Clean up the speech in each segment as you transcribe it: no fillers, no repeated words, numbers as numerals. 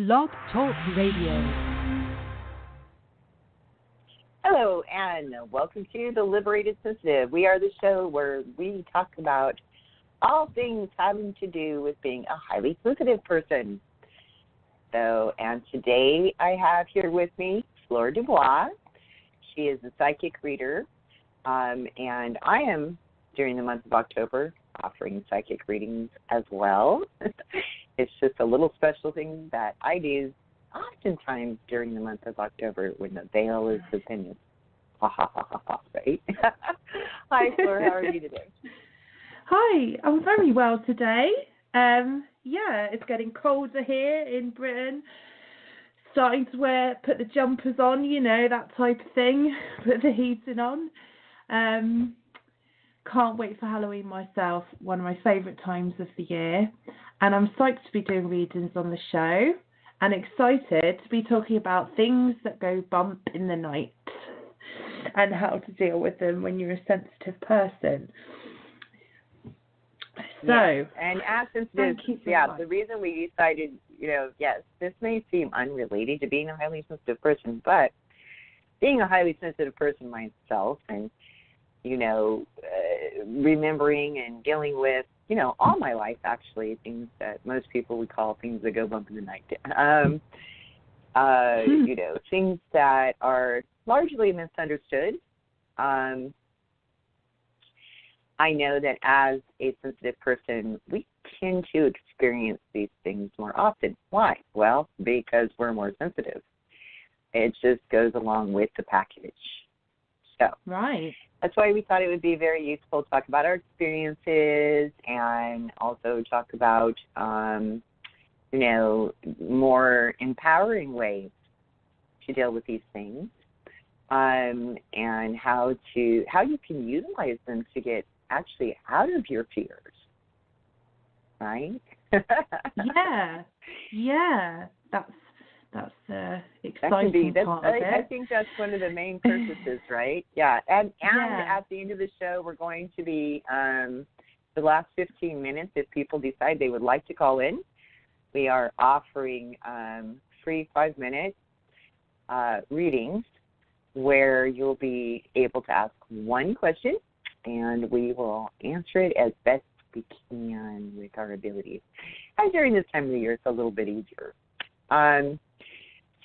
Blog Talk Radio. Hello, and welcome to the Liberated Sensitive. We are the show where we talk about all things having to do with being a highly sensitive person. And today I have here with me Fleur Dubois. She is a psychic reader, and I am, during the month of October, offering psychic readings as well. It's just a little special thing that I do oftentimes during the month of October when the veil is thin. Ha ha ha ha ha, right? Hi, Fleur, how are you today? Hi, I'm very well today. It's getting colder here in Britain. Starting to put the jumpers on, that type of thing. Put the heating on. Can't wait for Halloween myself, one of my favourite times of the year. And I'm psyched to be doing readings on the show and excited to be talking about things that go bump in the night and how to deal with them when you're a sensitive person. So, and as sensitive, the reason we decided, this may seem unrelated to being a highly sensitive person, but being a highly sensitive person myself and, remembering and dealing with, all my life, actually, things that most people would call things that go bump in the night. Things that are largely misunderstood. I know that as a sensitive person, we tend to experience these things more often. Why? Well, because we're more sensitive. It just goes along with the package. So right. That's why we thought it would be very useful to talk about our experiences and also talk about, more empowering ways to deal with these things, and how you can utilize them to get actually out of your fears, right? Yeah, that's the exciting part of it. I think that's one of the main purposes, right? Yeah, and at the end of the show, we're going to be the last 15 minutes. If people decide they would like to call in, we are offering free 5-minute readings where you'll be able to ask one question, and we will answer it as best we can with our abilities. And during this time of the year, it's a little bit easier.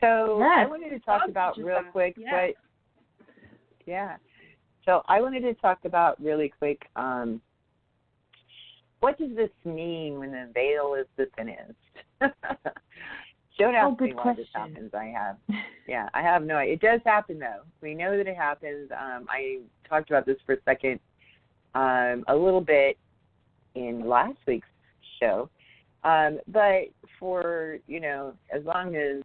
I wanted to talk about real quick. So I wanted to talk about really quick, what does this mean when the veil is the thinnest? Don't ask me why this happens. I have no idea. It does happen, though. We know that it happens. I talked about this for a second, a little bit in last week's show. But for, as long as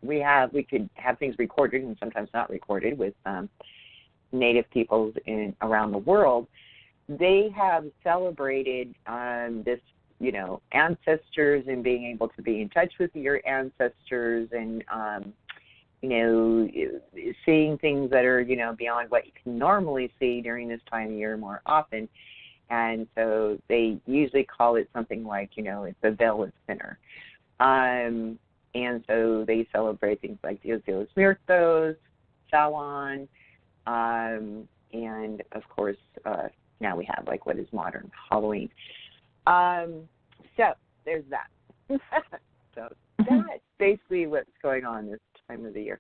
we could have things recorded and sometimes not recorded with Native peoples around the world, they have celebrated this, ancestors and being able to be in touch with your ancestors and, seeing things that are, beyond what you can normally see during this time of year more often. And so they usually call it something like, it's the veil is thinner. And so they celebrate things like Dios de los Muertos, Samhain, and of course, now we have what is modern Halloween. So there's that. So that's basically what's going on this time of the year.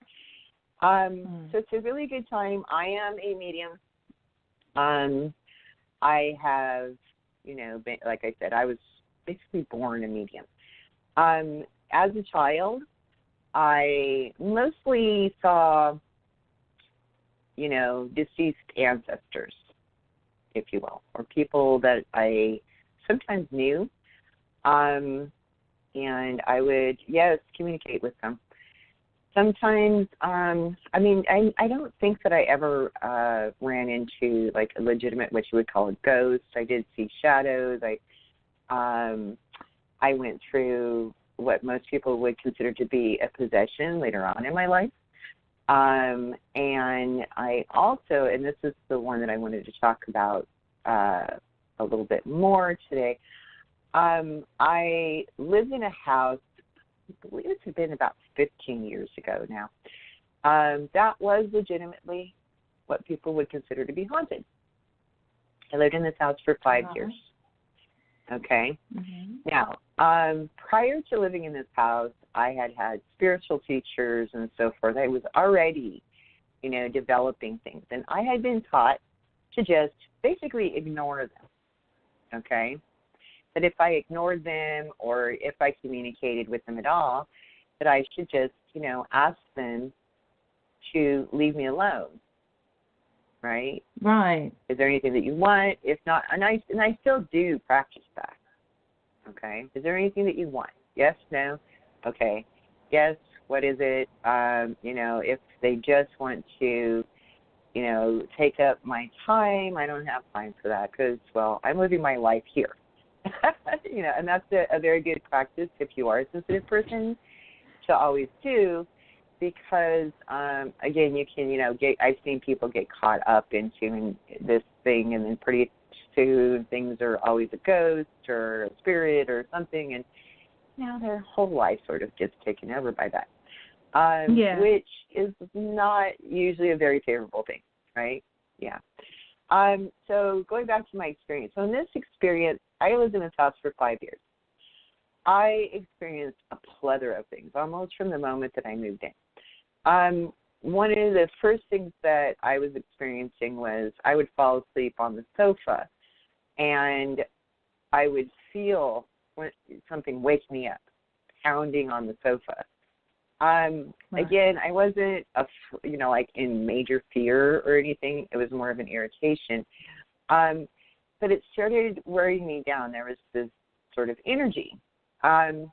So it's a really good time. I am a medium. I have, been, like I said, I was basically born a medium. As a child, I mostly saw, deceased ancestors, if you will, or people that I sometimes knew. And I would, communicate with them. Sometimes, I don't think that I ever ran into a legitimate, what you would call a ghost. I did see shadows. I went through what most people would consider to be a possession later on in my life. And I also, and this is the one that I wanted to talk about a little bit more today, I lived in a house believe it's been about 15 years ago now. That was legitimately what people would consider to be haunted. I lived in this house for 5 years. Okay. Mm-hmm. Now, prior to living in this house, I had spiritual teachers and so forth. I was already, developing things. And I had been taught to just basically ignore them. Okay. That if I ignored them or if I communicated with them at all, that I should just, ask them to leave me alone. Right? Right. Is there anything that you want? If not, and I still do practice that. Okay. Is there anything that you want? Yes, no? Okay. Yes, what is it? If they just want to, take up my time, I don't have time for that because, well, I'm living my life here. And that's a very good practice if you are a sensitive person to always do. Because, again, you can, I've seen people get caught up into this thing, and then pretty soon things are always a ghost or a spirit or something, and now their whole life sort of gets taken over by that, which is not usually a very favorable thing, right? Yeah. So going back to my experience. So in this experience, I lived in this house for 5 years. I experienced a plethora of things almost from the moment that I moved in. One of the first things that I was experiencing was I would fall asleep on the sofa, and I would feel something wake me up, pounding on the sofa. Again, I wasn't, like in major fear or anything. It was more of an irritation. But it started wearing me down. There was this sort of energy. And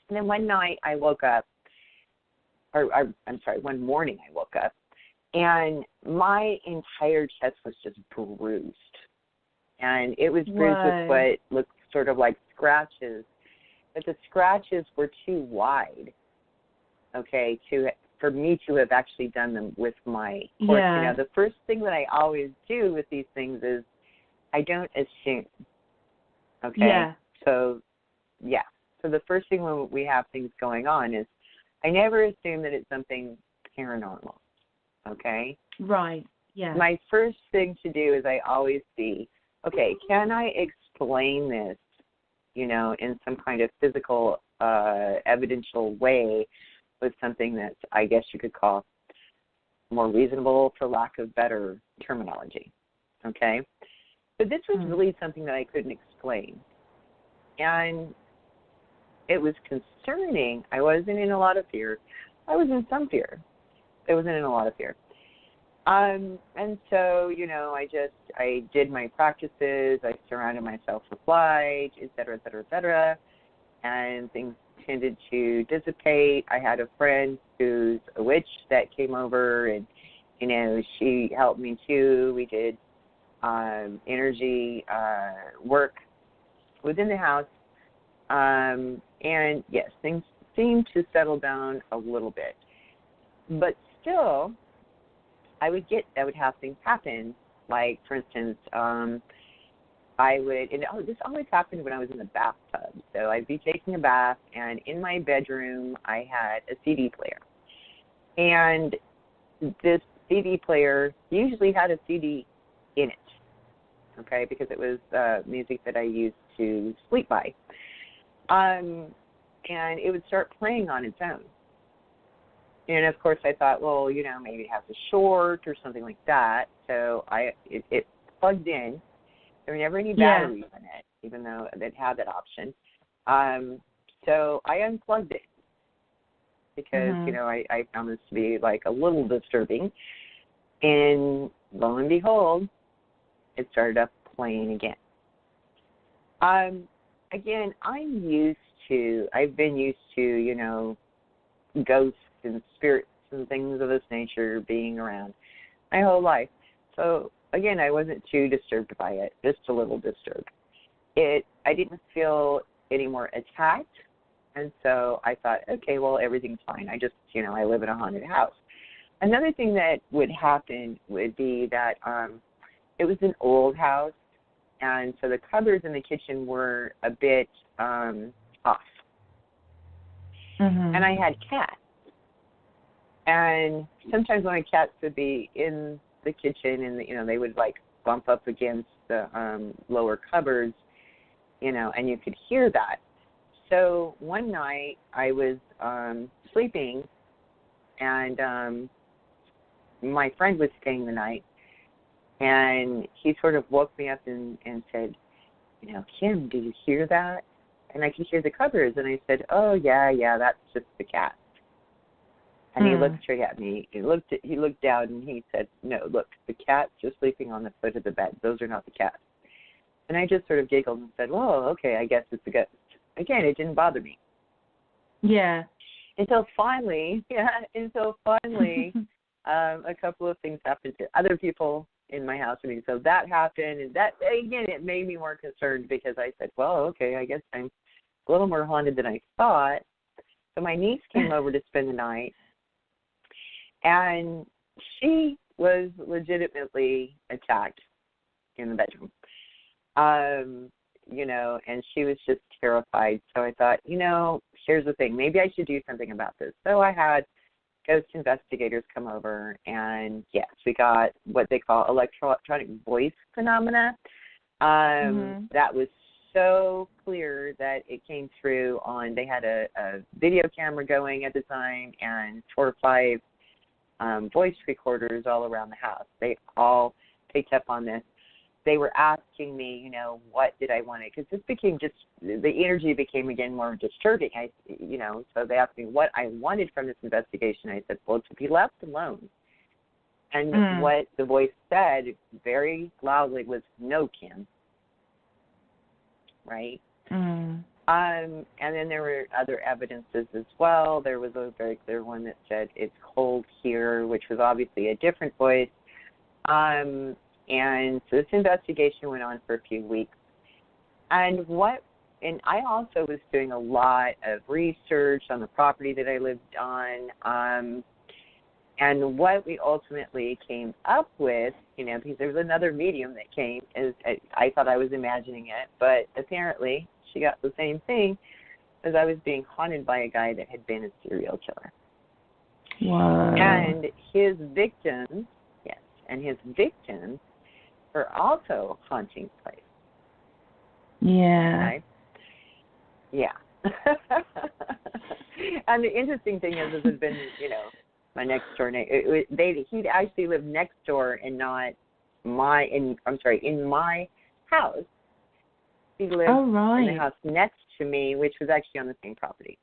then one night I woke up, one morning I woke up, and my entire chest was just bruised. And it was bruised with what looked sort of like scratches, but the scratches were too wide, okay, for me to have actually done them with my horse. Yeah. The first thing that I always do with these things is I don't assume, okay? Yeah. So the first thing when we have things going on is I never assume that it's something paranormal, okay? Right, yeah. My first thing to do is I always see, okay, can I explain this, in some kind of physical, evidential way with something that I guess you could call more reasonable for lack of better terminology, okay? But this was really something that I couldn't explain. And it was concerning. I wasn't in a lot of fear. I was in some fear. I wasn't in a lot of fear. And so, I did my practices. I surrounded myself with light, et cetera, and things tended to dissipate. I had a friend who's a witch that came over, and, she helped me too. We did energy work within the house. And yes, things seemed to settle down a little bit, but still, I would have things happen. Like, for instance, this always happened when I was in the bathtub. So I'd be taking a bath, and in my bedroom, I had a CD player, and this CD player usually had a CD in it, okay, because it was music that I used to sleep by. And it would start playing on its own. And, of course, I thought, well, maybe it has a short or something like that. So it plugged in. There were never any batteries in it, even though it had that option. So I unplugged it because, I found this to be, like, a little disturbing. And lo and behold, it started up playing again. Again, I've been used to, ghosts and spirits and things of this nature being around my whole life. So, again, I wasn't too disturbed by it, just a little disturbed. I didn't feel any more attacked, and so I thought, okay, well, everything's fine. I just, I live in a haunted house. Another thing that would happen would be that it was an old house, and so the cupboards in the kitchen were a bit off. And I had cats. And sometimes my cats would be in the kitchen and, they would, like, bump up against the lower cupboards, and you could hear that. So one night I was sleeping, and my friend was staying the night, and he sort of woke me up and said, Kim, do you hear that? And I could hear the covers, and I said, oh, yeah, that's just the cat. And he looked straight at me. He looked down, and he said, no, look, the cat's just sleeping on the foot of the bed. Those are not the cats. And I just sort of giggled and said, well, okay, I guess it's a ghost. Again, it didn't bother me. Yeah. Until finally, a couple of things happened to other people in my house. So that happened, and that, again, it made me more concerned because I said, well, okay, I guess I'm a little more haunted than I thought. So my niece came over to spend the night, and she was legitimately attacked in the bedroom. And she was just terrified. So I thought, here's the thing. Maybe I should do something about this. So I had ghost investigators come over, and yes, we got what they call electronic voice phenomena. That was so clear that it came through on, they had a video camera going at the time and 4 or 5 voice recorders all around the house. They all picked up on this. They were asking me, what did I want to, because this became just, the energy became again more disturbing. So they asked me what I wanted from this investigation. I said, well, to be left alone. And what the voice said very loudly was, no, Kim. Right? And then there were other evidences as well. There was a very clear one that said, it's cold here, which was obviously a different voice. And so this investigation went on for a few weeks. And I also was doing a lot of research on the property that I lived on. And what we ultimately came up with, because there was another medium that came, is I thought I was imagining it, but apparently she got the same thing, as I was being haunted by a guy that had been a serial killer. Wow. And his victims were also haunting the place. Yeah. Okay? Yeah. And the interesting thing is, this has been, my next door neighbor. He'd actually lived next door and not in my house. He lived in the house next to me, which was actually on the same property.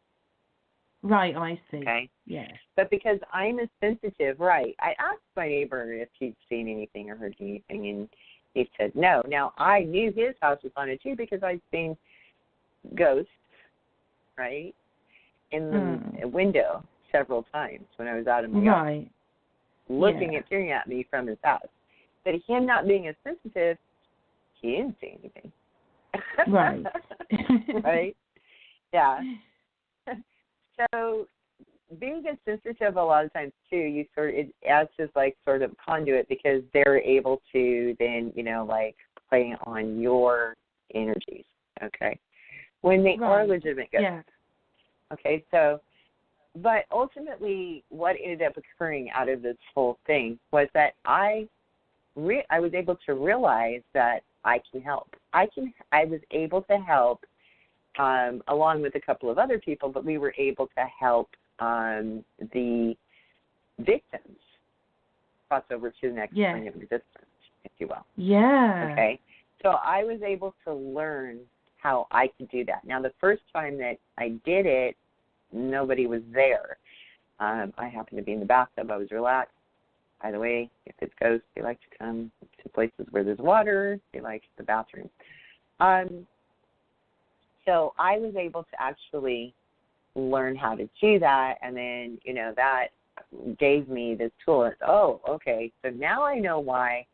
Right, I see. Okay. Yeah. But because I'm a sensitive, I asked my neighbor if he'd seen anything or heard anything, and he said no. Now, I knew his house was haunted too because I'd seen ghosts, right, in the window several times when I was out in the yard, peering at me from his house. But him not being as sensitive, he didn't see anything. Right. Right? Yeah. So being sensitive a lot of times too, it acts as like sort of conduit because they're able to then, play on your energies, okay? When they are legitimate ghosts. Yeah. Okay, so, but ultimately what ended up occurring out of this whole thing was that I was able to realize that I can help. I was able to help along with a couple of other people, but we were able to help the victims cross over to the next plane of existence, if you will. Yeah. Okay. So I was able to learn how I could do that. Now, the first time that I did it, nobody was there. I happened to be in the bathtub. I was relaxed. By the way, if it's ghosts, they like to come to places where there's water. They like the bathroom. So I was able to actually learn how to do that, and then, that gave me this tool. Oh, okay, so now I know why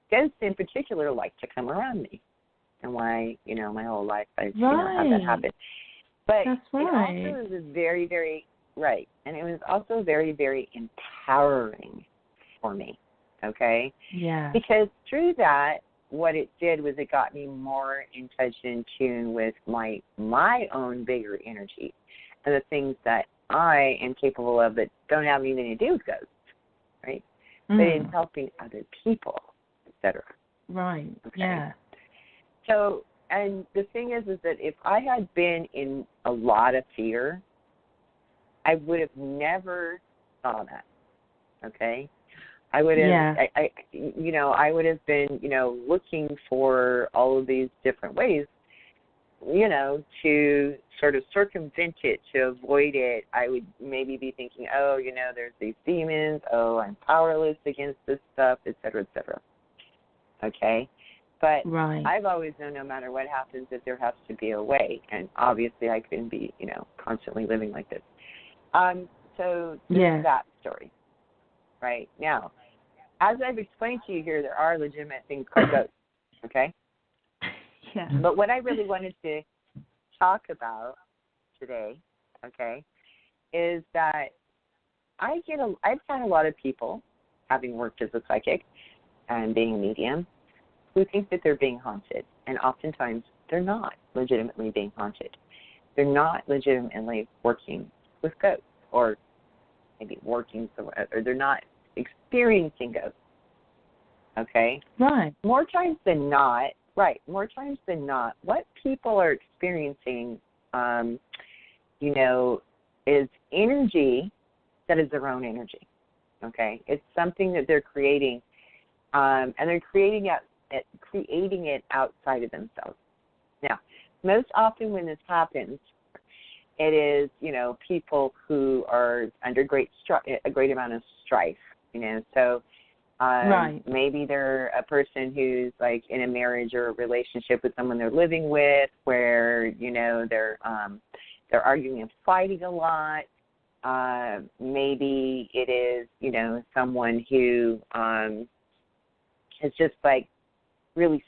ghosts in particular like to come around me, and why, my whole life I've had that happen. But it also was very, very, and it was also very, very empowering for me, okay? Yeah. Because through that, what it did was it got me more in touch and in tune with my own bigger energy and the things that I am capable of that don't have anything to do with ghosts, right? But in helping other people, etc. Right. Okay? Yeah. So, and the thing is that if I had been in a lot of fear, I would have never saw that. Okay? I would have, I would have been, looking for all of these different ways, to sort of circumvent it, to avoid it. I would maybe be thinking, there's these demons. Oh, I'm powerless against this stuff, et cetera, et cetera. Okay? But I've always known no matter what happens that there has to be a way. And obviously I couldn't be, constantly living like this. So this is that story. Right? Now, as I've explained to you here, there are legitimate things called ghosts, okay? Yeah. But what I really wanted to talk about today, okay, is that I've had a lot of people, having worked as a psychic and being a medium, who think that they're being haunted, and oftentimes they're not legitimately being haunted. They're not legitimately working with ghosts, or maybe or they're not experiencing ghosts. Okay? Right. More times than not, what people are experiencing, is energy that is their own energy. Okay? It's something that they're creating, and they're creating it outside of themselves. Now, most often when this happens, it is, people who are under a great amount of strife, so maybe they're a person who's like in a marriage or a relationship with someone they're living with where, they're arguing and fighting a lot. Maybe it is, someone who is just like really,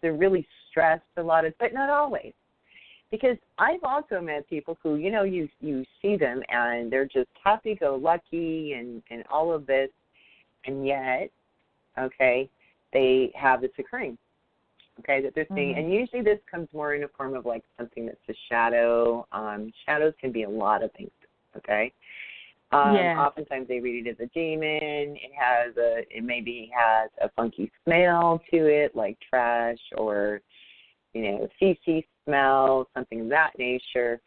they're really stressed a lot, but not always. Because I've also met people who, you see them and they're just happy-go-lucky and all of this, and yet, okay, they have this occurring, okay, that they're seeing. And usually this comes more in a form of like something that's a shadow. Shadows can be a lot of things, okay? Oftentimes they read it as a demon. It maybe has a funky smell to it, like trash or, feces smell, something of that nature.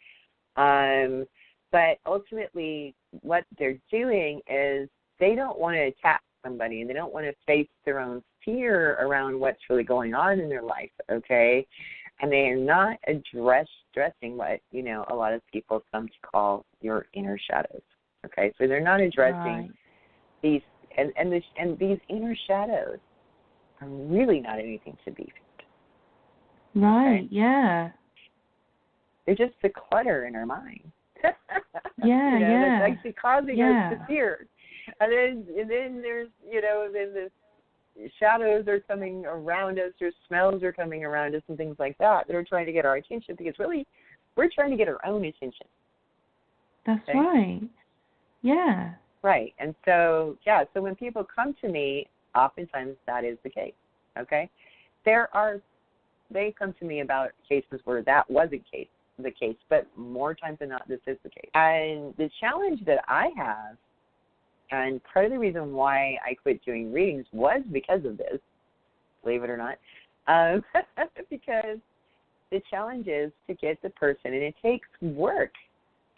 But ultimately what they're doing is they don't want to attack somebody, and they don't want to face their own fear around what's really going on in their life, okay? And they are not addressing what, a lot of people come to call your inner shadows, okay? So they're not addressing these, and these inner shadows are really not anything to be feared. Right, okay? Yeah. They're just the clutter in our mind. That's actually causing us to fear. And then there's, then the shadows are coming around us, or smells are coming around us and things like that are trying to get our attention, because really we're trying to get our own attention. That's right. Yeah. Right. And so, so when people come to me, oftentimes that is the case, okay? They come to me about cases where that wasn't the case, but more times than not, this is the case. And the challenge that I have, and part of the reason why I quit doing readings was because of this, believe it or not, because the challenge is to get the person, and it takes work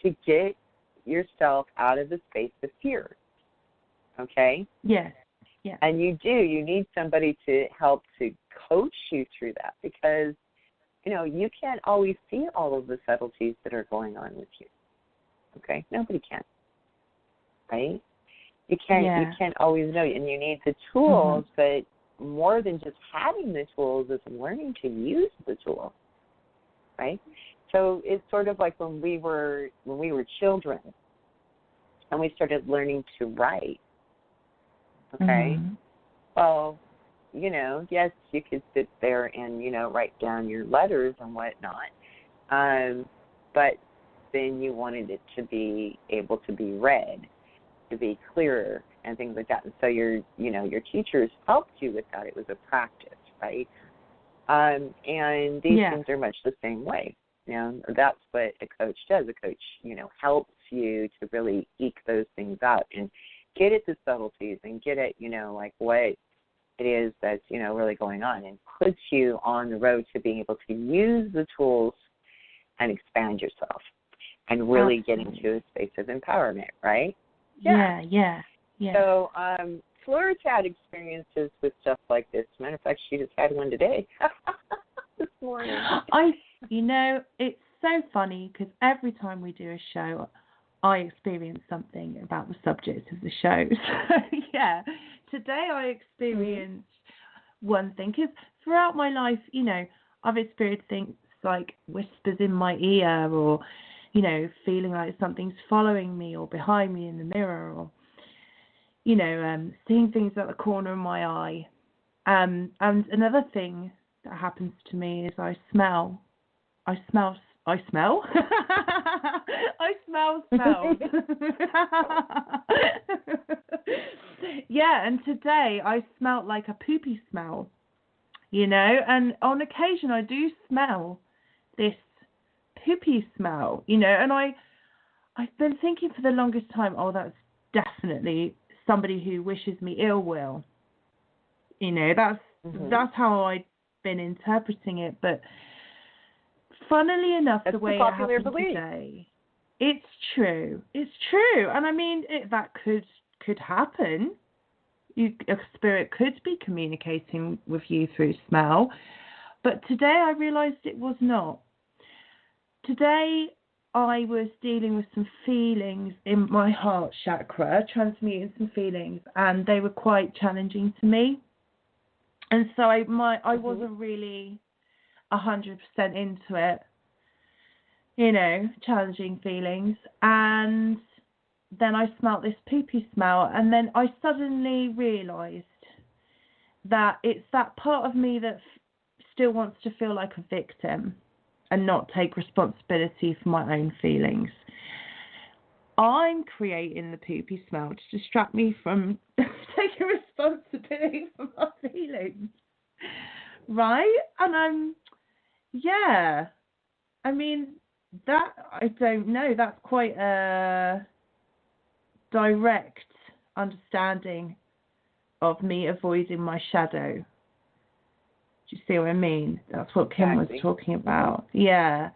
to get yourself out of the space of fear, okay? Yes. Yeah. And you need somebody to help to coach you through that, because, you can't always see all of the subtleties that are going on with you, okay? Nobody can, right? You can't always know, and you need the tools, but more than just having the tools is learning to use the tool, right? So it's sort of like when we were children and we started learning to write, okay? Well, yes, you could sit there and, write down your letters and whatnot, but then you wanted it to be able to be read, to be clearer and things like that. And so your teachers helped you with that. It was a practice, right? And these things are much the same way. You know, that's what a coach does. A coach, you know, helps you to really eke those things out and get at the subtleties and get at, you know, like what it is that's, you know, really going on, and puts you on the road to being able to use the tools and expand yourself and really get into a space of empowerment, right? Yeah. So Flora's had experiences with stuff like this. As a matter of fact, she just had one today, this morning. You know, it's so funny because every time we do a show, I experience something about the subject of the show. So, yeah, today I experienced one thing, because throughout my life, you know, I've experienced things like whispers in my ear, or, you know, feeling like something's following me or behind me in the mirror, or, you know, seeing things at the corner of my eye. And another thing that happens to me is I smell. I smell smells. Yeah, and today I smelled like a poopy smell, you know, and on occasion I do smell this poopy smell, you know, and I've been thinking for the longest time, oh, that's definitely somebody who wishes me ill will. You know, that's how I've been interpreting it, but funnily enough, that's the way the it happened today, it's true. It's true. And I mean, that could happen. A spirit could be communicating with you through smell. But today I realised it was not. Today I was dealing with some feelings in my heart chakra, transmuting some feelings, and they were quite challenging to me. And so I wasn't really 100% into it, you know, challenging feelings. And then I smelt this poopy smell, and then I suddenly realised that it's that part of me that still wants to feel like a victim and not take responsibility for my own feelings. I'm creating the poopy smell to distract me from taking responsibility for my feelings, right? And I mean, that, I don't know, that's quite a direct understanding of me avoiding my shadow. Do you see what I mean? That's what Kim was talking about. Yeah.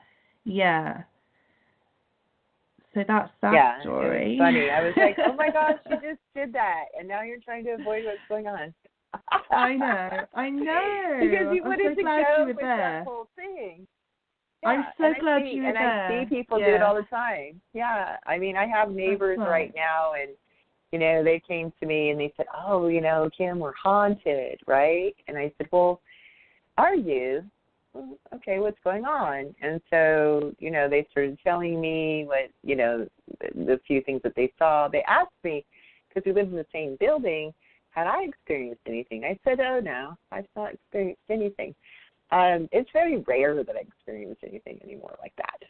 So that's that story. It was funny. I was like, oh my gosh, you just did that, and now you're trying to avoid what's going on. I know. Because you wanted to go with there. that whole thing. Yeah, I'm so glad you were there. And I see people do it all the time. Yeah. I mean, I have neighbors right now, and, you know, they came to me and they said, oh, you know, Kim, we're haunted, right? And I said, well, are you? Well, okay, what's going on? And so, you know, they started telling me what, you know, the few things that they saw. They asked me, because we live in the same building, had I experienced anything? I said, oh, no, I've not experienced anything. It's very rare that I experience anything anymore like that.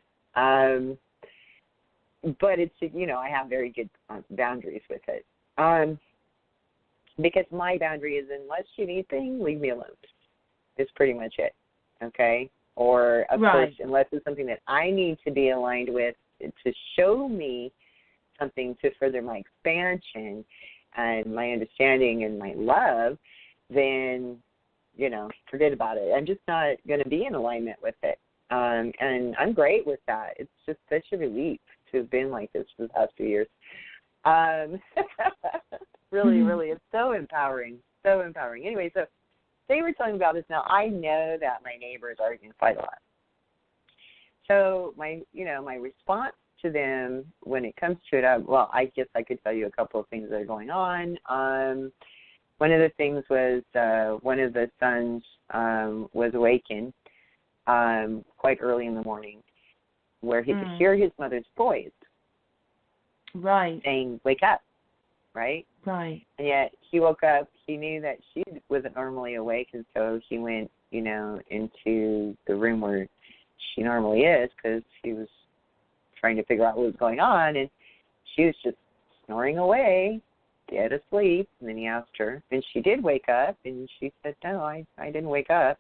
But it's, you know, I have very good boundaries with it. Because my boundary is, unless you need things, leave me alone. Is pretty much it. Okay? Or, of course, unless it's something that I need to be aligned with to show me something to further my expansion and my understanding and my love, then, you know, forget about it. I'm just not going to be in alignment with it. And I'm great with that. It's just such a relief to have been like this for the past few years. Really, it's so empowering. Anyway, so they were telling me about this. Now, I know that my neighbors are going to fight a lot. So my response to them when it comes to it, I guess I could tell you a couple of things that are going on. One of the things was one of the sons was awakened quite early in the morning, where he could hear his mother's voice saying, wake up, right? Right. And yet he woke up, he knew that she wasn't normally awake, and so he went, you know, into the room where she normally is, because he was trying to figure out what was going on, and she was just snoring away, dead asleep. And then he asked her, and she did wake up, and she said, no, I didn't wake up.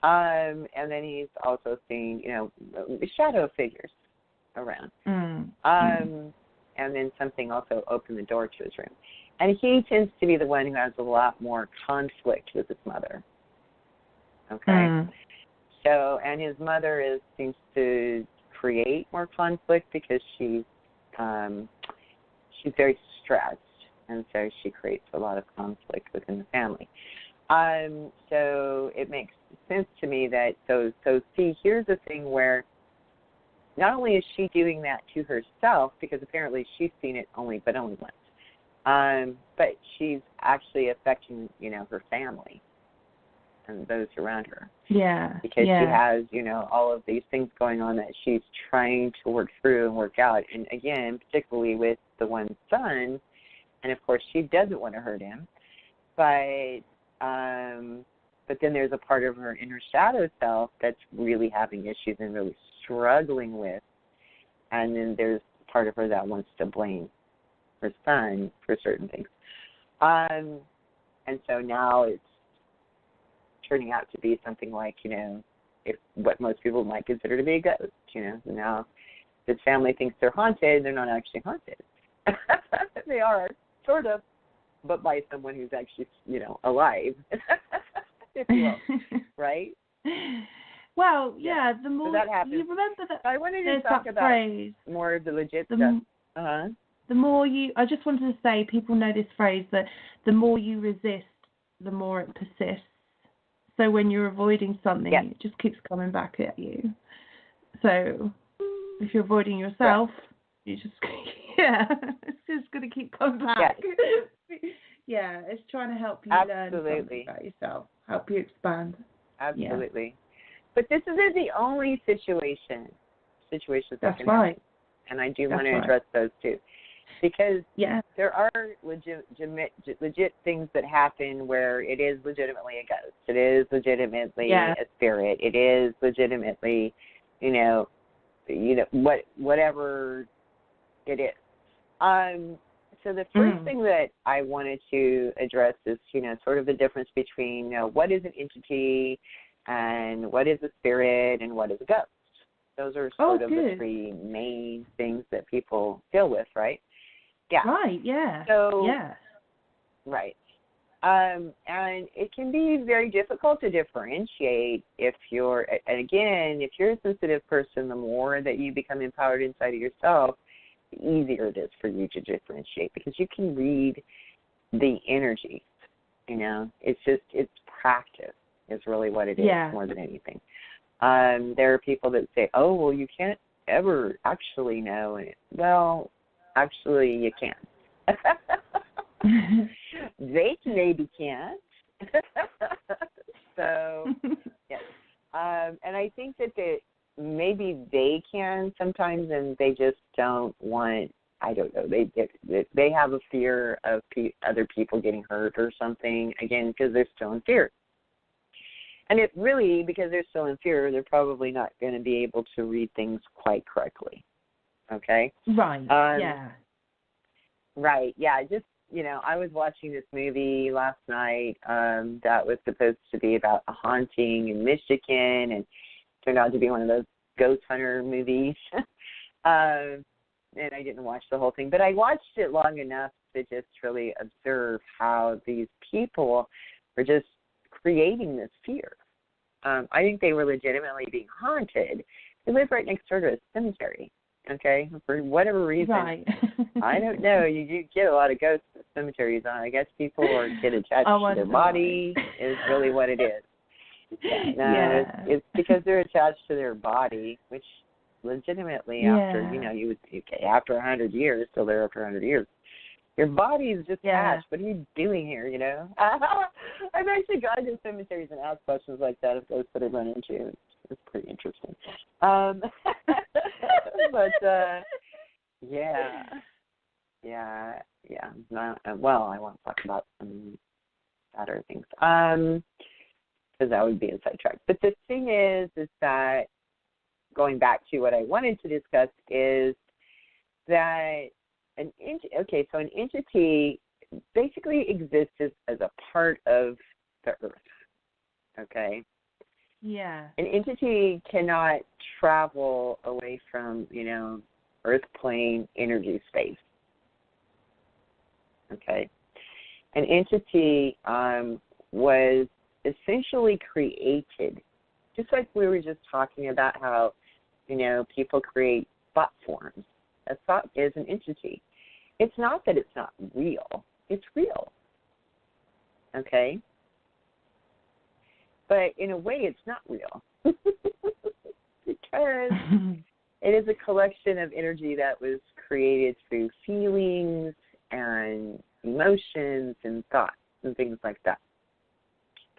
And then he's also seeing, shadow figures around. And then something also opened the door to his room. And he tends to be the one who has a lot more conflict with his mother. Okay? So, and his mother seems to create more conflict because she's very stressed, and so she creates a lot of conflict within the family. So it makes sense to me that, so see, here's the thing where not only is she doing that to herself, because apparently she's seen it only once, but she's actually affecting, her family and those around her. Yeah. Because she has, all of these things going on that she's trying to work through and work out. And again, particularly with the one son, and of course she doesn't want to hurt him, but then there's a part of her inner shadow self that's really having issues and really struggling with. And then there's part of her that wants to blame her son for certain things. And so now it's turning out to be something like, if what most people might consider to be a ghost. Now this family thinks they're haunted, they're not actually haunted. They are, sort of, but by someone who's actually, alive, if you will, right? Well, yeah, the more, so that happens. you remember that, I wanted to talk about phrase, more of the legit stuff. The more I just wanted to say, people know this phrase, that the more you resist, the more it persists. So when you're avoiding something, it just keeps coming back at you. So if you're avoiding yourself, you just, it's just going to keep coming back. Yeah, it's trying to help you learn something about yourself, help you expand. Absolutely. Yeah. But this isn't the only situations that can happen. And I do want to address those too. Because there are legit things that happen where it is legitimately a ghost. It is legitimately a spirit. It is legitimately, whatever it is. So the first thing that I wanted to address is, sort of the difference between, what is an entity and what is a spirit and what is a ghost. Those are sort of the three main things that people deal with, right? Yeah. Right, yeah. So, right. And it can be very difficult to differentiate if you're a sensitive person, the more that you become empowered inside of yourself, the easier it is for you to differentiate, because you can read the energy, it's practice is really what it is more than anything. There are people that say, oh, well, you can't ever actually know. Well, actually, you can. They maybe can't. So, yes. And I think that maybe they can sometimes, and they just don't want, I don't know, they have a fear of other people getting hurt or something, again, because they're still in fear. And it really, because they're still in fear, they're probably not going to be able to read things quite correctly. Okay? Right, Right, yeah. Just, I was watching this movie last night that was supposed to be about a haunting in Michigan, and turned out to be one of those ghost hunter movies. And I didn't watch the whole thing, but I watched it long enough to just really observe how these people were just creating this fear. I think they were legitimately being haunted. They live right next door to a cemetery, okay? For whatever reason. Right. I don't know. You get a lot of ghosts at cemeteries. I guess people get attached to their body is really what it is. It's because they're attached to their body, which legitimately after, you would after 100 years, still there after 100 years. Your body is just attached. What are you doing here, I've actually gone to cemeteries and asked questions like that of those that I run into. It's pretty interesting. But, well, I want to talk about some sadder things, because that would be a sidetrack. But the thing is that, going back to what I wanted to discuss, is that an entity, basically exists as a part of the earth, okay? Yeah. An entity cannot travel away from, earth plane energy space, okay? An entity was essentially created, just like we were just talking about how, people create thought forms. A thought is an entity. It's not that it's not real. It's real, okay? But in a way, it's not real because it is a collection of energy that was created through feelings and emotions and thoughts and things like that.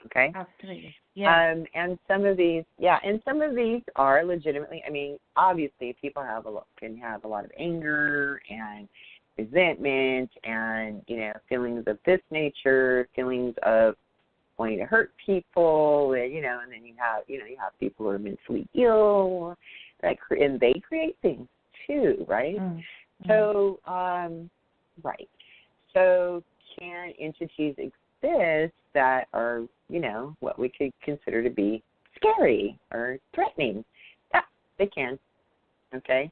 Okay? Absolutely. Yeah. And some of these are legitimately, obviously people can have a lot of anger and resentment and, feelings of this nature, feelings of wanting to hurt people, and then you have people who are mentally ill, and they create things too, right? Mm-hmm. So, right. So can entities exist that are, what we could consider to be scary or threatening? Yeah, they can. Okay?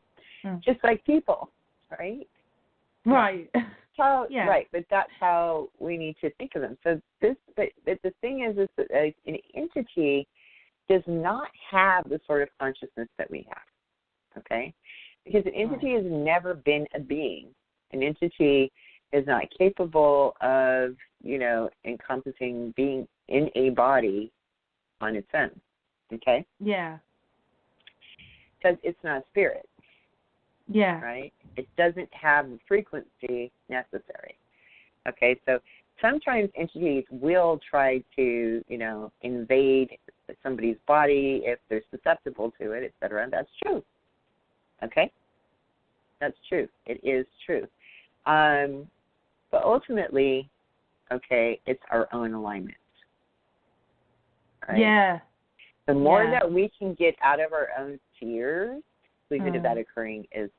Just like people, right? Right. Yeah. Right, but that's how we need to think of them. So but the thing is that an entity does not have the sort of consciousness that we have, okay? Because an entity has never been a being. An entity is not capable of, encompassing being in a body on its own, okay? Yeah. Because it's not a spirit. Yeah. Right? It doesn't have the frequency necessary. Okay, so sometimes entities will try to, invade somebody's body if they're susceptible to it, et cetera. That's true. Okay? That's true. It is true. But ultimately, okay, it's our own alignment. Right? Yeah. The more that we can get out of our own fears, the likelihood of that occurring is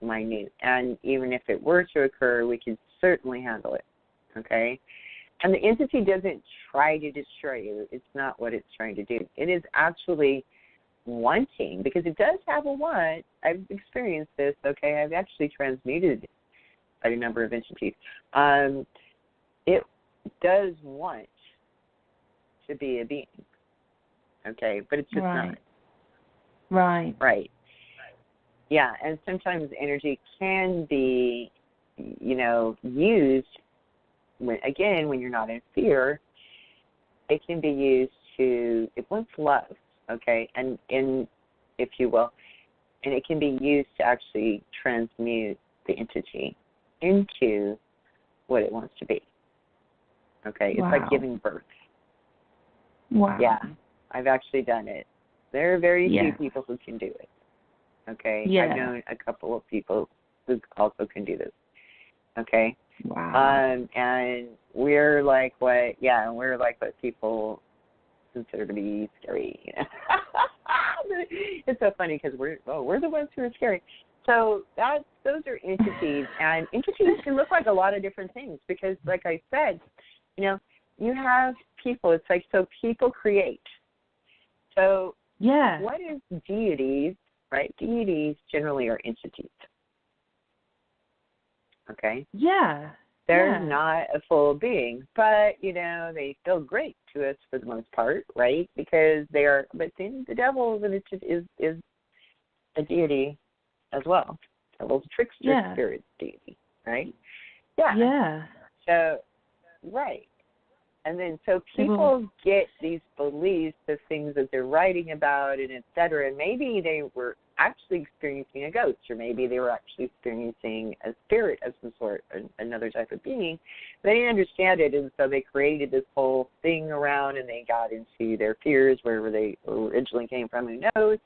minute. And even if it were to occur, we could certainly handle it. Okay? And the entity doesn't try to destroy you. It's not what it's trying to do. It is actually wanting, because it does have a want. I've experienced this, okay? I've actually transmuted a number of entities. It does want to be a being, okay? But it's just not. Right. Right. Yeah, and sometimes energy can be, used, when you're not in fear, it can be used it wants love, okay, and if you will, and it can be used to actually transmute the entity into what it wants to be, okay? It's like giving birth. Wow. Yeah, I've actually done it. There are very few people who can do it. Okay, I've known a couple of people who also can do this. Okay. Wow. And we're like what people consider to be scary. It's so funny because we're the ones who are scary. So those are entities, and entities can look like a lot of different things because, like I said, you have people. It's like, so people create. So what is deities? Right? Deities generally are entities. Okay? Yeah. They're not a full being, but, they feel great to us for the most part, right? Because they are, but then the devil is a deity as well. A little trickster spirit deity, right? Yeah. Yeah. So, right. And then so people get these beliefs of things that they're writing about and et cetera, and maybe they were actually experiencing a ghost, or maybe they were actually experiencing a spirit of some sort, another type of being. They didn't understand it, and so they created this whole thing around, and they got into their fears, wherever they originally came from, who knows.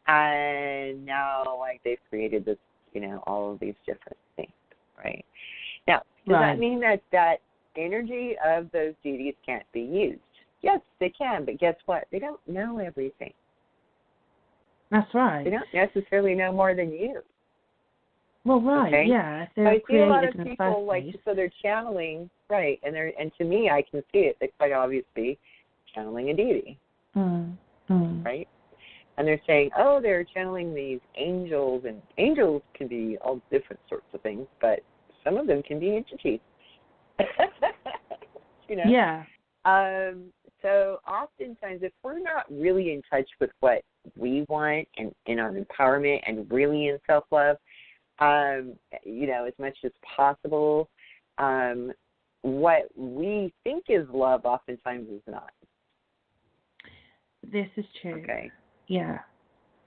And now, they've created this, all of these different things, right? Now, does that mean that energy of those deities can't be used? Yes, they can, but guess what? They don't know everything. That's right. They don't necessarily know more than you. Well, right, okay? yeah. So I see a lot of in the people, first like, place. so they're channeling, right, and to me, I can see it. They quite obviously channeling a deity, right? And they're saying, oh, they're channeling these angels, and angels can be all different sorts of things, but some of them can be entities. You know? Yeah. So oftentimes, if we're not really in touch with what we want and in our empowerment and really in self-love, you know, as much as possible, what we think is love oftentimes is not. This is true. Okay. Yeah.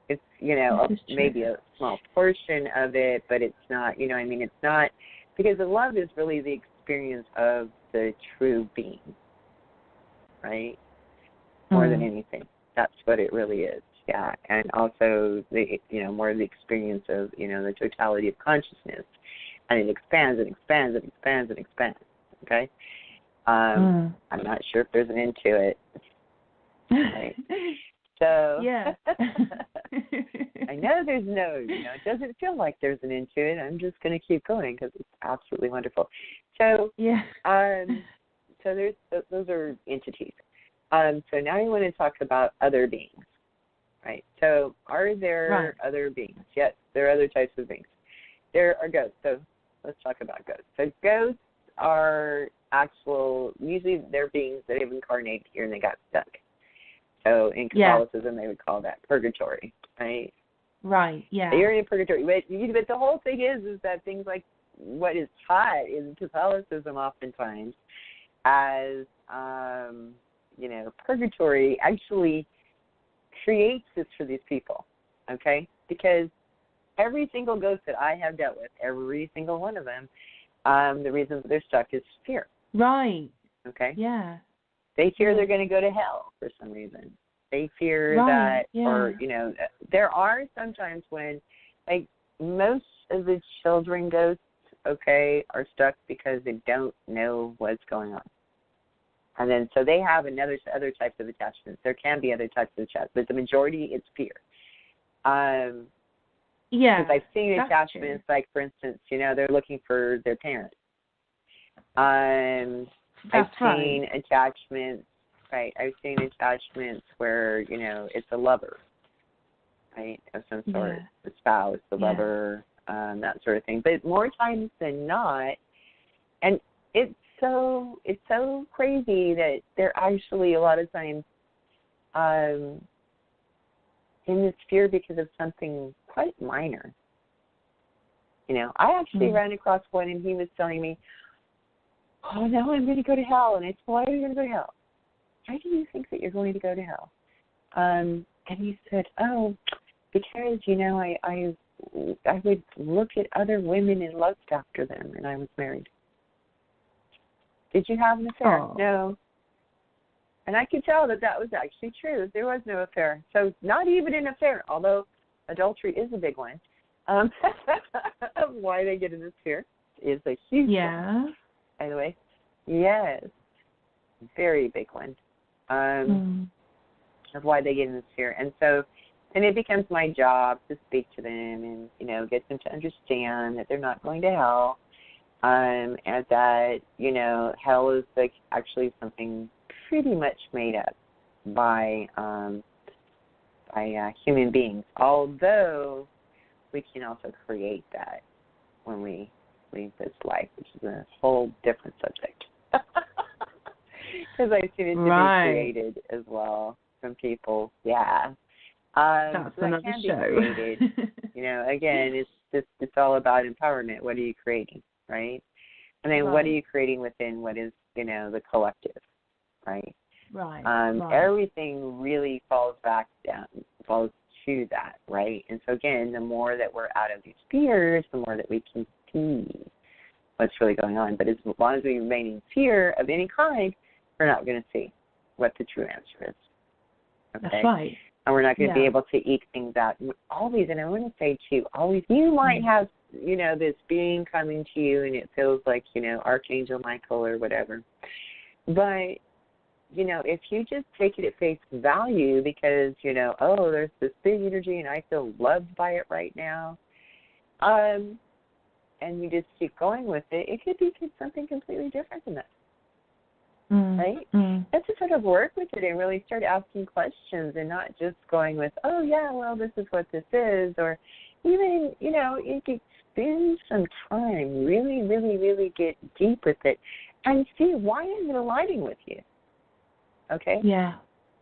It's, you know, maybe a small portion of it, but it's not, you know, I mean, it's not, because the love is really the experience of the true being, right? More than anything. That's what it really is, yeah. And also, the, you know, more of the experience of, you know, the totality of consciousness. And it expands and expands and expands and expands, okay? I'm not sure if there's an end to it. Right. So, yeah. I know there's no, you know, it doesn't feel like there's an end to it. I'm just going to keep going because it's absolutely wonderful. So, yeah. So there's those are entities. So now you want to talk about other beings, right? So are there other beings? Yes, there are other types of beings. There are ghosts. So let's talk about ghosts. So ghosts are actual, usually they're beings that have incarnated here and they got stuck. So in Catholicism, they would call that purgatory, right? Right, yeah. You're in purgatory. But the whole thing is that things like what is taught in Catholicism oftentimes as, you know, purgatory actually creates this for these people, okay? Because every single ghost that I have dealt with, every single one of them, the reason they're stuck is fear. Right. Okay? Yeah. They fear they're going to go to hell for some reason. They fear that, or, you know, there are sometimes when, like, most of the children ghosts, okay, are stuck because they don't know what's going on. And then, so they have other types of attachments. There can be other types of attachments, but the majority, it's fear. Because I've seen attachments, like, for instance, you know, they're looking for their parents. I've seen attachments, right? I've seen attachments where, you know, it's a lover, right, of some sort, the spouse, the lover, that sort of thing. But more times than not, and it's so crazy that they're actually a lot of times in this fear because of something quite minor. You know, I actually ran across one and he was telling me, oh, now I'm going to go to hell. And I said, why are you going to go to hell? Why do you think that you're going to go to hell? And he said, oh, because, you know, I would look at other women and lust after them, and I was married. Did you have an affair? Oh. No. And I could tell that was actually true. There was no affair. So not even an affair, although adultery is a big one. Of why they get in this fear is a huge one, by the way. Yes. Very big one. Of why they get in this fear. And so then it becomes my job to speak to them and, you know, get them to understand that they're not going to hell. And that, you know, hell is like actually something pretty much made up by human beings. Although we can also create that when we leave this life, which is a whole different subject. Because I've seen it to be created as well from people. Yeah. That's so another that can show. be created. You know, again, it's all about empowerment. What are you creating, right? And then what are you creating within what is, you know, the collective, right? Right. Everything really falls to that, right? And so again, the more that we're out of these fears, the more that we can see what's really going on. But as long as we remain in fear of any kind, we're not going to see what the true answer is. Okay? That's right. And we're not going to be able to eke things out. Always, and I want to say too, always, you might have, you know, this being coming to you and it feels like, you know, Archangel Michael or whatever. But, you know, if you just take it at face value because, you know, oh, there's this big energy and I feel loved by it right now, and you just keep going with it, it could be something completely different than that. Right? That's to sort of work with it and really start asking questions and not just going with, oh, yeah, well, this is what this is. Or even, you could spend some time, really, really, really get deep with it and see why is it aligning with you. Okay? Yeah.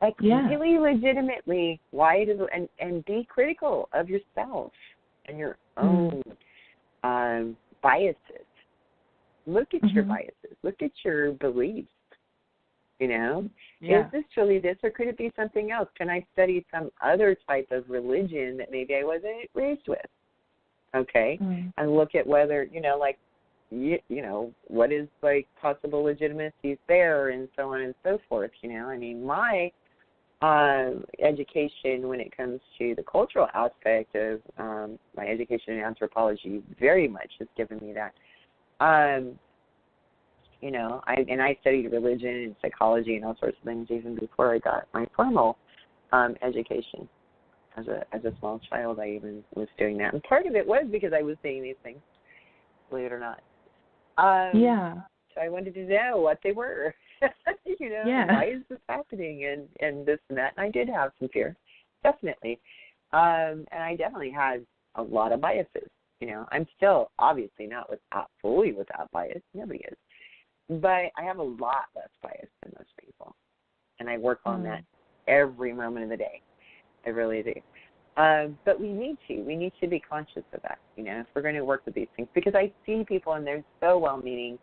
Like really legitimately, why it is, and be critical of yourself and your own biases. Look at your biases. Look at your beliefs. Is this truly this, or could it be something else? Can I study some other type of religion that maybe I wasn't raised with? Okay, and look at whether what is like possible legitimacy there, and so on and so forth. I mean, my education when it comes to the cultural aspect of my education in anthropology very much has given me that. I studied religion and psychology and all sorts of things even before I got my formal education. As a small child, I even was doing that, and part of it was because I was seeing these things, believe it or not. So I wanted to know what they were. Why is this happening, and this and that. And I did have some fear, definitely, and I definitely had a lot of biases. I'm still obviously not fully without bias. Nobody is. But I have a lot less bias than most people, and I work on that every moment of the day. I really do. But we need to be conscious of that, if we're going to work with these things, because I see people and they're so well-meaning,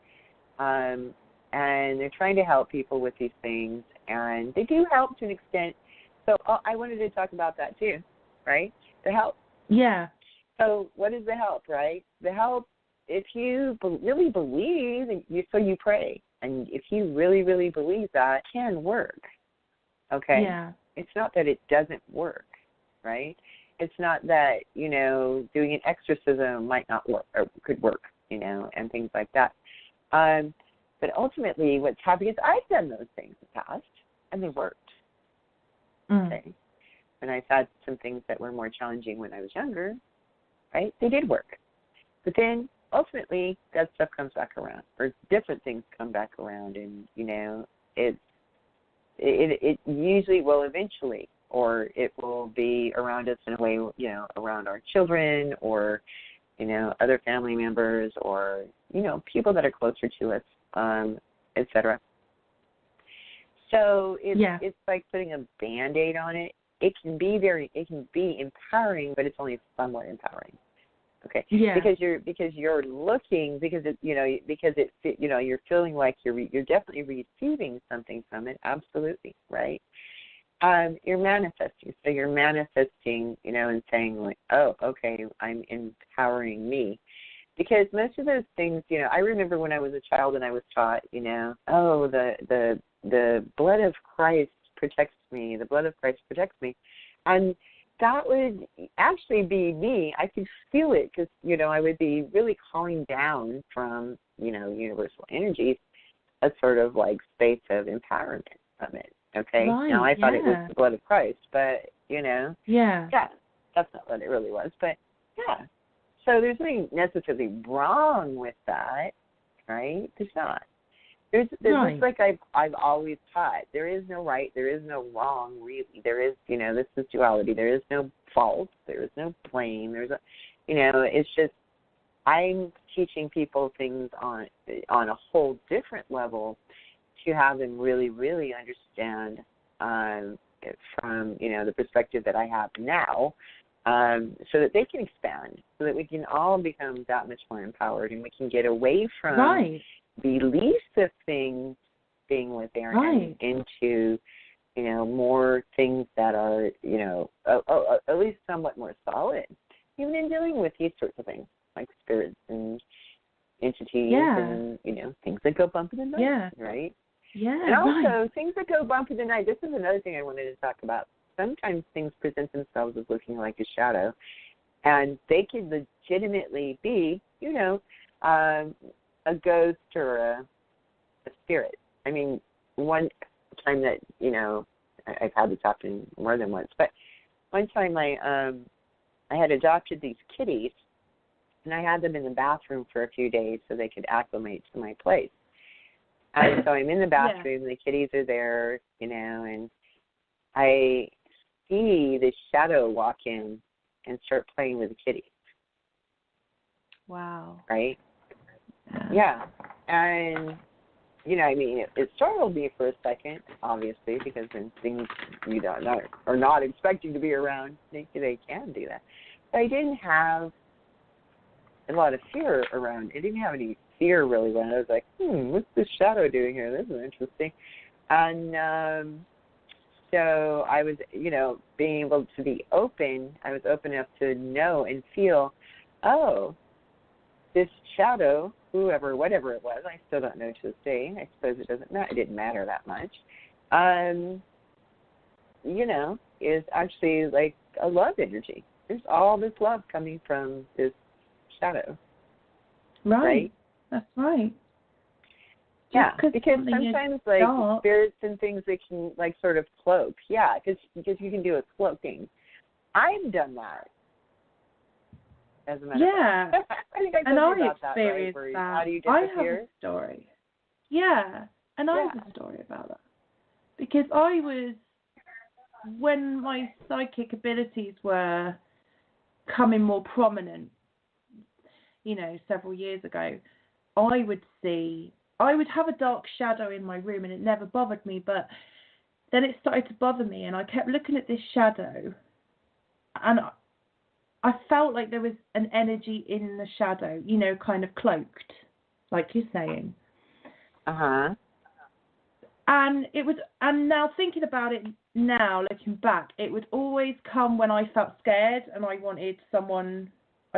and they're trying to help people with these things, and they do help to an extent. So I wanted to talk about that too, right? The help. Yeah. So what is the help, right? The help, if you really believe, so you pray. And if you really, really believe that, it can work. Okay? Yeah. It's not that it doesn't work, right? It's not that, doing an exorcism might not work or could work, and things like that. But ultimately what's happening is I've done those things in the past, and they worked. Okay? And I've had some things that were more challenging when I was younger, right? They did work. But then ultimately that stuff comes back around, or different things come back around, and it usually will eventually, or it will be around us in a way, around our children, or other family members, or people that are closer to us, etc. So it's like putting a Band-Aid on it. It can be empowering, but it's only somewhat empowering. Okay. Yeah. Because you're looking, because you're feeling like you're definitely receiving something from it. Absolutely, right? You're manifesting. So you're manifesting, and saying like, oh, okay, I'm empowering me. Because most of those things, I remember when I was a child and I was taught, oh, the blood of Christ protects me. The blood of Christ protects me, and that would actually be me. I could feel it because, I would be really calling down from, universal energies, a sort of like space of empowerment from it. Okay. Right, now I thought it was the blood of Christ, but yeah, that's not what it really was. But yeah, so there's nothing necessarily wrong with that, right? There's not. There's right. just like I've always taught. There is no right. There is no wrong. Really, there is. This is duality. There is no fault. There is no blame. It's just I'm teaching people things on a whole different level to have them really, really understand from the perspective that I have now, so that they can expand, so that we can all become that much more empowered, and we can get away from beliefs of things being what they are, and into more things that are at least somewhat more solid, even in dealing with these sorts of things like spirits and entities and things that go bump in the night, right? Yeah, and also things that go bump in the night. This is another thing I wanted to talk about. Sometimes things present themselves as looking like a shadow, and they can legitimately be, a ghost or a spirit. I mean, one time that, I've had this happen more than once, but one time I had adopted these kitties, And I had them in the bathroom for a few days so they could acclimate to my place. And so I'm in the bathroom, the kitties are there, and I see this shadow walk in and start playing with the kitties. Wow. Right? Yeah. And, it startled me for a second, obviously, because when things are not expecting to be around, they can do that. But I didn't have a lot of fear around. I didn't have any fear really when I was like, what's this shadow doing here? This is interesting. And so I was, being able to be open, I was open enough to know and feel, oh, this shadow, whatever it was, I still don't know to this day. I suppose it didn't matter that much. Is actually like a love energy. There's all this love coming from this shadow. Right? That's right. Yeah, because sometimes like spirits and things, they can like sort of cloak. Yeah, because you can do a cloaking. I've done that. As a matter of fact. I think I told you about that, right? Where, how do you disappear? I have a story. Yeah, and I have a story about that. Because when my psychic abilities were coming more prominent, several years ago, I would have a dark shadow in my room and it never bothered me, but then it started to bother me and I kept looking at this shadow and I felt like there was an energy in the shadow, kind of cloaked, like you're saying. Uh-huh. And now thinking about it now, looking back, it would always come when I felt scared and I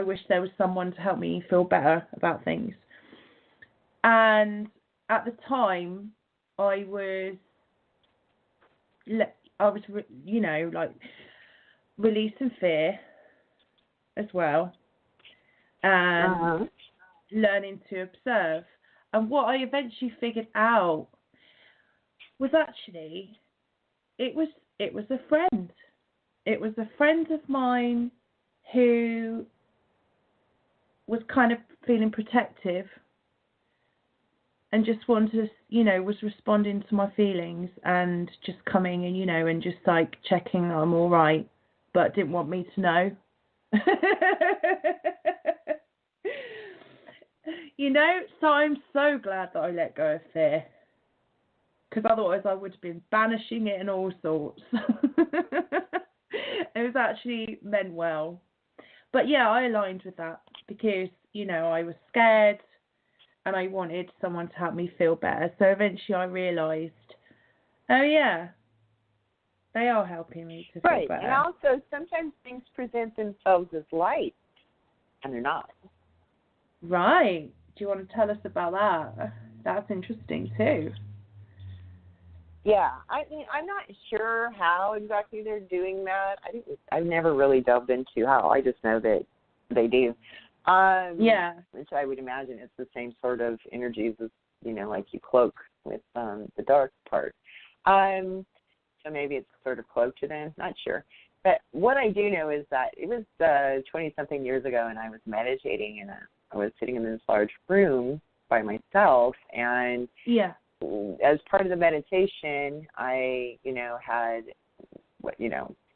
wish there was someone to help me feel better about things. And at the time, I was releasing fear as well, and learning to observe. And what I eventually figured out was actually it was a friend. It was a friend of mine who was kind of feeling protective and just wanted to, was responding to my feelings and just coming and, and just like checking I'm all right, but didn't want me to know. So I'm so glad that I let go of fear, because otherwise I would have been banishing it and all sorts. It was actually meant well. But yeah, I aligned with that because, I was scared and I wanted someone to help me feel better. So eventually I realised, oh yeah, they are helping me to feel better. Right, and also sometimes things present themselves as light, and they're not. Right. Do you want to tell us about that? That's interesting too. Yeah, I mean, I'm not sure how exactly they're doing that. I've never really delved into how. I just know that they do. Which I would imagine it's the same sort of energies as, like you cloak with the dark part. So maybe it's sort of cloaked to them. Not sure. But what I do know is that it was 20-something years ago, and I was meditating, and I was sitting in this large room by myself, and as part of the meditation, I, had,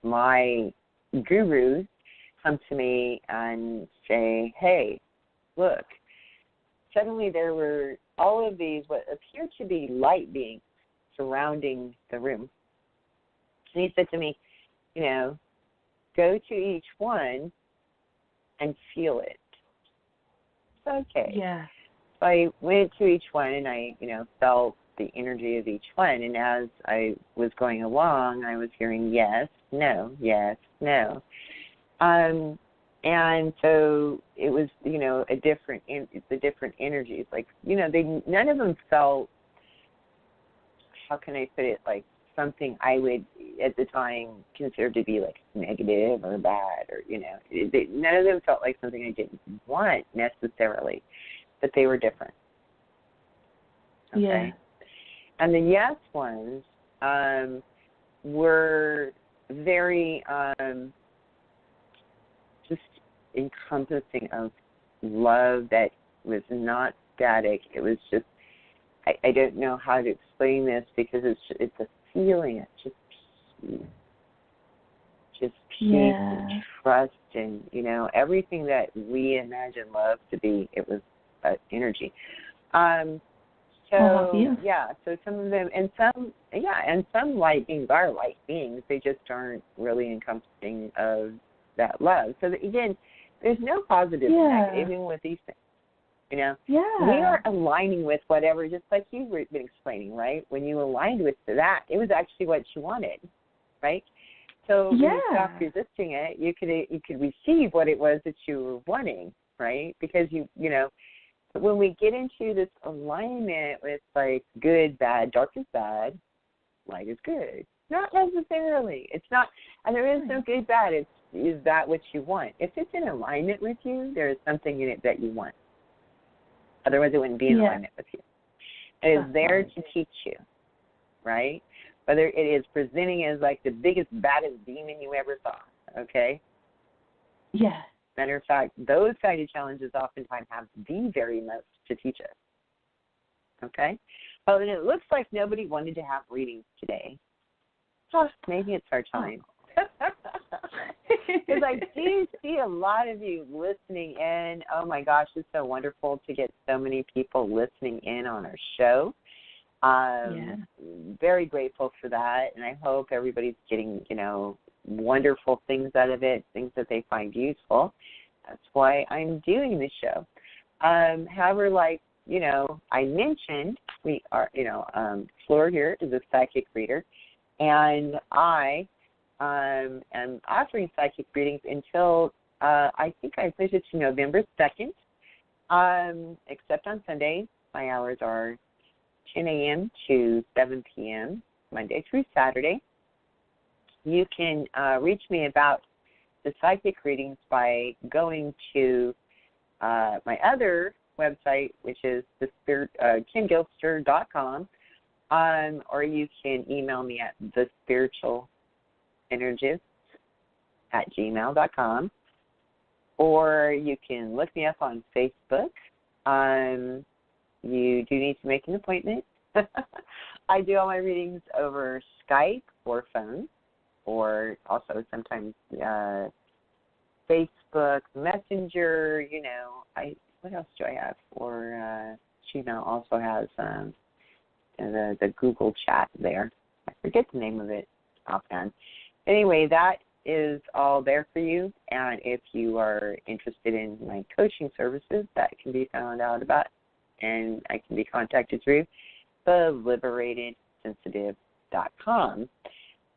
my gurus come to me and say, hey, look, suddenly there were all of these, what appeared to be light beings surrounding the room. And he said to me, go to each one and feel it. It's okay. Yeah. So I went to each one and I, felt the energy of each one. And as I was going along, I was hearing yes, no, yes, no. And so it was, the different energies. Like, none of them felt, how can I put it, like something I would at the time consider to be like negative or bad or, none of them felt like something I didn't want necessarily, but they were different. Okay? Yeah. And the yes ones were very just encompassing of love that was not static. It was just, I don't know how to explain this because it's a feeling. It's just peace and trust and, you know, everything that we imagine love to be. It was energy. So some of them, and some light beings are light beings. They just aren't really encompassing of that love. So that, again, there's no positive and negative even with these things. You know, we are aligning with whatever, just like you've been explaining, right? When you aligned with that, it was actually what you wanted, right? So when you stopped resisting it, you could receive what it was that you were wanting, right? Because you know, when we get into this alignment with like good, bad, dark is bad, light is good. Not necessarily. It's not, and there is no good, bad. Is that what you want? If it's in alignment with you, there is something in it that you want. Otherwise, it wouldn't be in alignment with you. It is there to teach you, right? Whether it is presenting as like the biggest, baddest demon you ever saw, okay? Yeah. Matter of fact, those guided challenges oftentimes have the very most to teach us, okay? Well, and it looks like nobody wanted to have readings today. Oh, maybe it's our time. Because I do see a lot of you listening in. Oh, my gosh, it's so wonderful to get so many people listening in on our show. Very grateful for that, and I hope everybody's getting, you know, wonderful things out of it, things that they find useful. That's why I'm doing this show. However, like, you know, I mentioned, we are, you know, Fleur here is a psychic reader, and I am offering psychic readings until I think I pushed it to November 2nd, except on Sundays. My hours are 10 a.m. to 7 p.m., Monday through Saturday. You can reach me about the psychic readings by going to my other website, which is KimGilster.com, or you can email me at thespiritualenergist@gmail.com, or you can look me up on Facebook. You do need to make an appointment. I do all my readings over Skype or phone, or also sometimes Facebook Messenger. You know, what else do I have? Or Gmail also has the Google Chat there. I forget the name of it offhand. Anyway, that is all there for you. And if you are interested in my coaching services, that can be found out about, and I can be contacted through the LiberatedSensitive.com.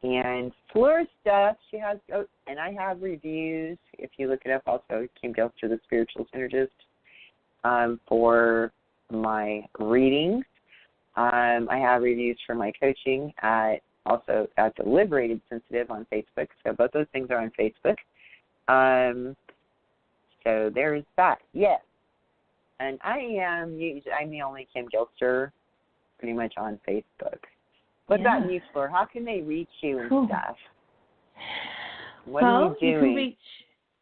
And Fleur stuff, she has, and I have reviews. If you look it up, also Kim Gilster, the Spiritual Synergist, for my readings. I have reviews for my coaching also at the Liberated Sensitive on Facebook. So both those things are on Facebook. So there's that. Yes. And I'm the only Kim Gilster pretty much on Facebook. What about you, Fleur? How can they reach you and stuff? What are you doing? You can reach,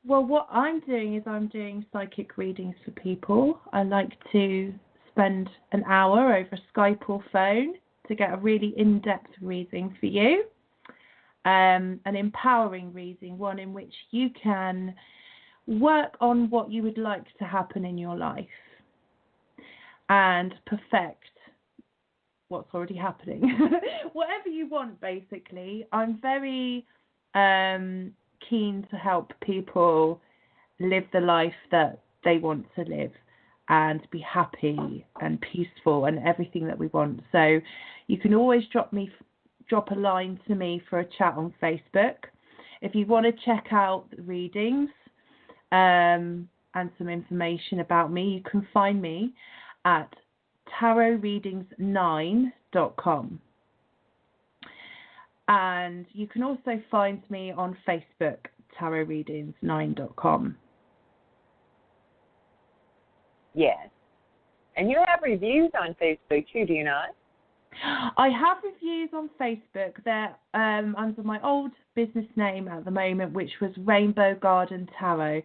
what I'm doing is I'm doing psychic readings for people. I like to spend an hour over Skype or phone to get a really in-depth reading for you. An empowering reading, one in which you can work on what you would like to happen in your life and perfect what's already happening. Whatever you want, basically. I'm very keen to help people live the life that they want to live and be happy and peaceful and everything that we want. So you can always drop a line to me for a chat on Facebook. If you want to check out the readings and some information about me, you can find me at tarotreadings9.com. And you can also find me on Facebook, tarotreadings9.com. Yes. And you have reviews on Facebook too, do you not? I have reviews on Facebook. They're under my old business name at the moment, which was Rainbow Garden Tarot.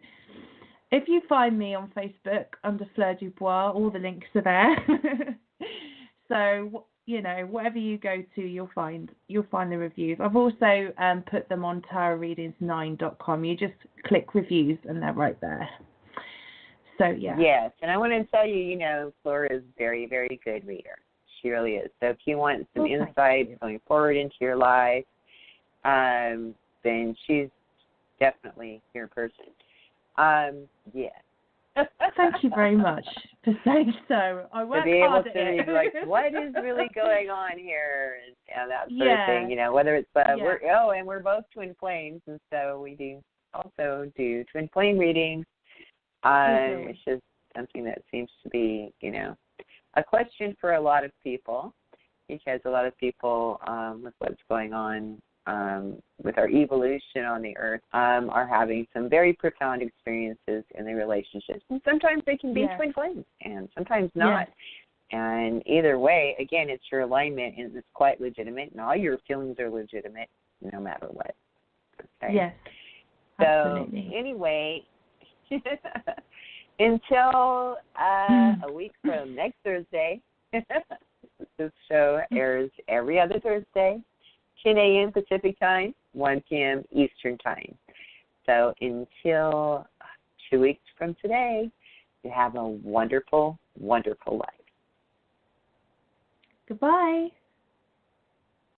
if you find me on Facebook under Fleur Dubois, all the links are there. So, you know, whatever you go to, you'll find the reviews. I've also put them on tarotreadings9.com. You just click reviews and they're right there. So, yeah. Yes, and I want to tell you, you know, Flora is a very, very good reader. She really is. So if you want some insight going forward into your life, then she's definitely your person. Yeah. Thank you very much for saying so. I work to be able hard to at it. read, like, what is really going on here, and that sort of thing. You know, whether it's we're both twin flames, and so we also do twin flame readings, which is something that seems to be, you know, a question for a lot of people, because a lot of people, with what's going on with our evolution on the earth, are having some very profound experiences in their relationships. And sometimes they can be twin flames, and sometimes not. And either way, again, it's your alignment, and it's quite legitimate, and all your feelings are legitimate no matter what. Okay? Yes, so, absolutely. Anyway, until a week from next Thursday, this show airs every other Thursday, 10 a.m. Pacific Time, 1 p.m. Eastern Time. So until 2 weeks from today, you have a wonderful, wonderful life. Goodbye.